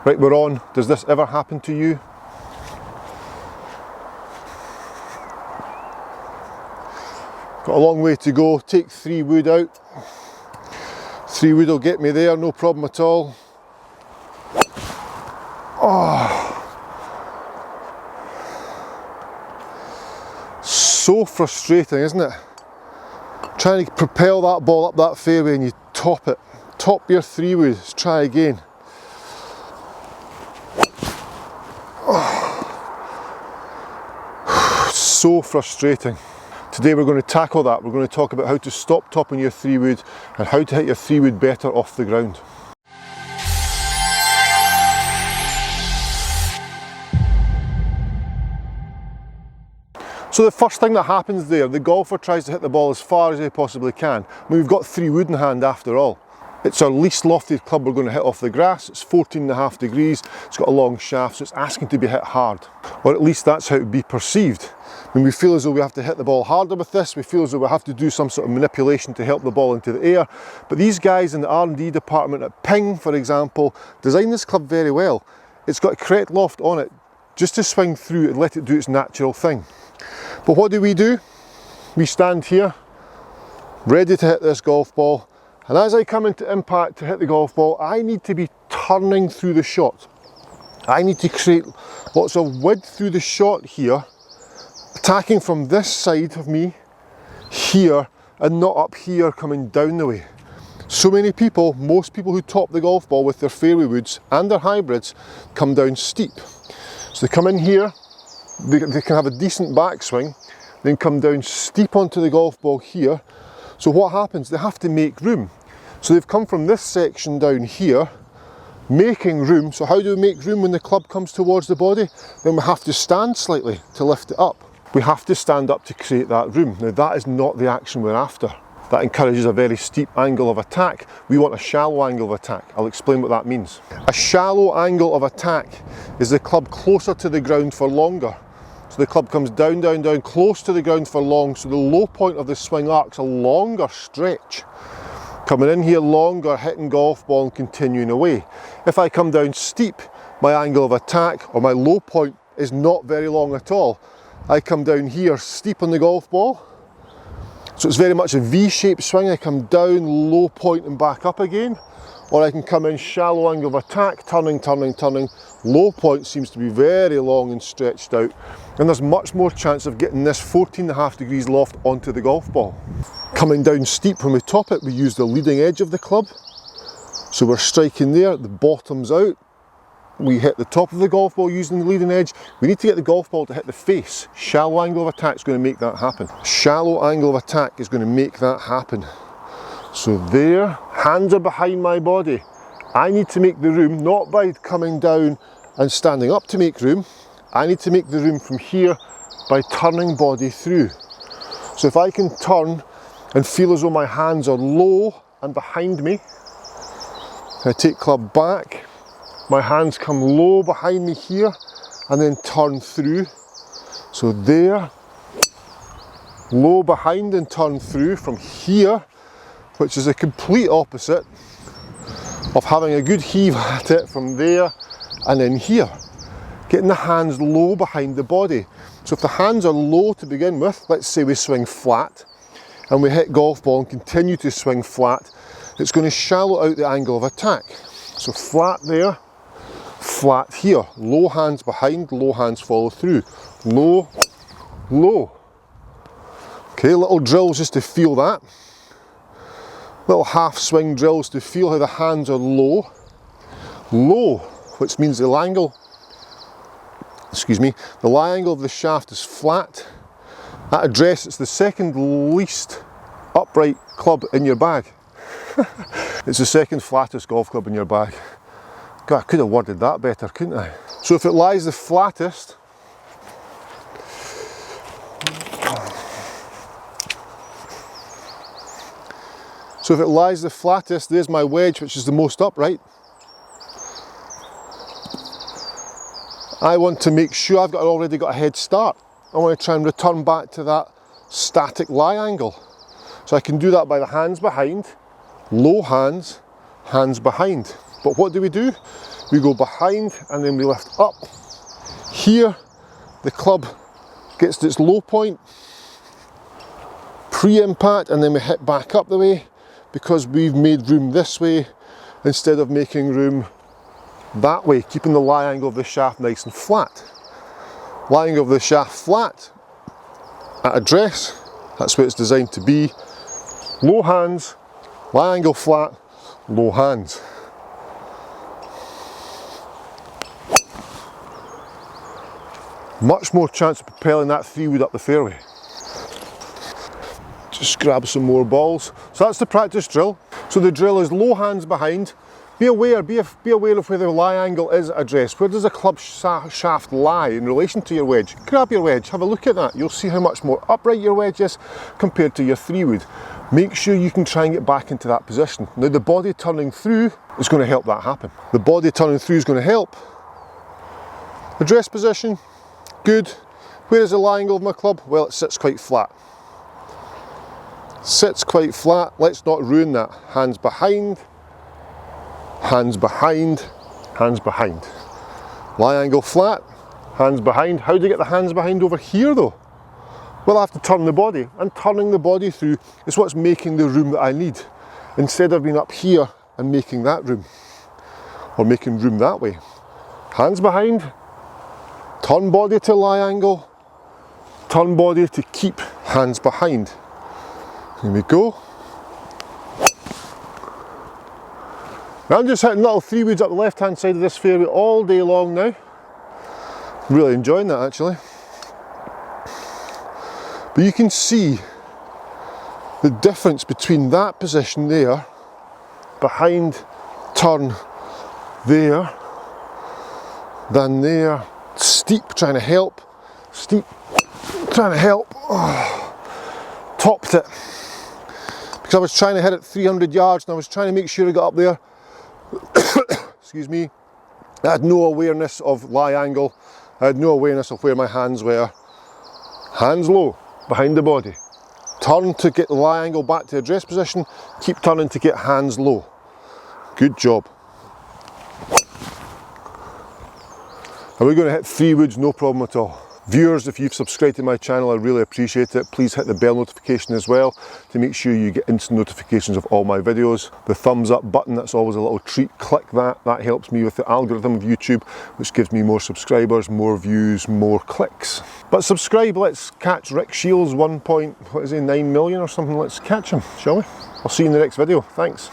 Right, we're on. Does this ever happen to you? Got a long way to go. Take 3 wood out. 3 wood will get me there, no problem at all. Oh. So frustrating, isn't it? Trying to propel that ball up that fairway and you top it. Top your 3 wood. Let's try again. Oh. So frustrating. Today we're going to tackle that. We're going to talk about how to stop topping your 3 wood and how to hit your 3 wood better off the ground. So the first thing that happens there, the golfer tries to hit the ball as far as they possibly can. I mean, we've got 3 wood in hand after all. It's our least lofted club we're going to hit off the grass. It's 14.5 degrees, it's got a long shaft, so it's asking to be hit hard. Or at least that's how it would be perceived. When we feel as though we have to hit the ball harder with this, we feel as though we have to do some sort of manipulation to help the ball into the air. But these guys in the R&D department at Ping, for example, designed this club very well. It's got a correct loft on it, just to swing through and let it do its natural thing. But what do? We stand here, ready to hit this golf ball, and as I come into impact to hit the golf ball, I need to be turning through the shot. I need to create lots of width through the shot here, attacking from this side of me, here, and not up here coming down the way. So many people, most people who top the golf ball with their fairway woods and their hybrids, come down steep. So they come in here, they can have a decent backswing, then come down steep onto the golf ball here. So what happens? They have to make room. So they've come from this section down here, making room. So how do we make room when the club comes towards the body? Then we have to stand slightly to lift it up. We have to stand up to create that room. Now that is not the action we're after. That encourages a very steep angle of attack. We want a shallow angle of attack. I'll explain what that means. A shallow angle of attack is the club closer to the ground for longer. So the club comes down, down, down, close to the ground for long, so the low point of the swing arc's a longer stretch. Coming in here longer, hitting golf ball and continuing away. If I come down steep, my angle of attack, or my low point, is not very long at all. I come down here steep on the golf ball, so it's very much a V-shaped swing. I come down, low point and back up again. Or I can come in shallow angle of attack, turning, turning, turning. Low point seems to be very long and stretched out. And there's much more chance of getting this 14.5 degrees loft onto the golf ball. Coming down steep, when we top it, we use the leading edge of the club. So we're striking there, the bottom's out. We hit the top of the golf ball using the leading edge. We need to get the golf ball to hit the face. Shallow angle of attack is going to make that happen. Shallow angle of attack is going to make that happen. So there, hands are behind my body. I need to make the room, not by coming down and standing up to make room. I need to make the room from here by turning body through. So if I can turn and feel as though my hands are low and behind me, I take club back, my hands come low behind me here and then turn through. So there, low behind and turn through from here, which is a complete opposite of having a good heave at it from there and in here. Getting the hands low behind the body. So if the hands are low to begin with, let's say we swing flat and we hit golf ball and continue to swing flat, it's going to shallow out the angle of attack. So flat there, flat here. Low hands behind, low hands follow through. Low, low. Okay, little drills just to feel that. Little half swing drills to feel how the hands are low. Low, which means the lie angle of the shaft is flat. At address, it's the second least upright club in your bag. It's the second flattest golf club in your bag. God, I could have worded that better, couldn't I? So if it lies the flattest, there's my wedge, which is the most upright. I want to make sure I've already got a head start. I want to try and return back to that static lie angle. So I can do that by the hands behind, low hands, hands behind. But what do? we go behind and then we lift up. Here, the club gets to its low point, pre-impact, and then we hit back up the way because we've made room this way instead of making room that way, keeping the lie angle of the shaft nice and flat. Lie angle of the shaft flat at address, that's what it's designed to be. Low hands, lie angle flat, low hands. Much more chance of propelling that 3-wood up the fairway. Just grab some more balls. So that's the practice drill. So the drill is low hands behind. Be aware of where the lie angle is at address. Where does the club shaft lie in relation to your wedge? Grab your wedge, have a look at that. You'll see how much more upright your wedge is compared to your 3-wood. Make sure you can try and get back into that position. Now the body turning through is going to help that happen. The body turning through is going to help. Address position, good. Where is the lie angle of my club? Well, it sits quite flat. Sits quite flat, let's not ruin that. Hands behind, hands behind, hands behind. Lie angle flat, hands behind. How do you get the hands behind over here though? Well, I have to turn the body, and turning the body through is what's making the room that I need. Instead of being up here and making that room, or making room that way. Hands behind, turn body to lie angle, turn body to keep hands behind. Here we go. Now I'm just hitting little 3-woods up the left hand side of this fairway all day long now. Really enjoying that actually. But you can see the difference between that position there, behind, turn there, than there. Steep, trying to help. Steep, trying to help. Oh, topped it. Because I was trying to hit it 300 yards and I was trying to make sure I got up there. Excuse me. I had no awareness of lie angle. I had no awareness of where my hands were. Hands low, behind the body. Turn to get the lie angle back to address position. Keep turning to get hands low. Good job. And we're going to hit 3-woods, no problem at all. Viewers, if you've subscribed to my channel, I really appreciate it. Please hit the bell notification as well to make sure you get instant notifications of all my videos. The thumbs up button, that's always a little treat. Click that, that helps me with the algorithm of YouTube, which gives me more subscribers, more views, more clicks. But subscribe, let's catch Rick Shields 1.9 million or something. Let's catch him, shall we? I'll see you in the next video. Thanks.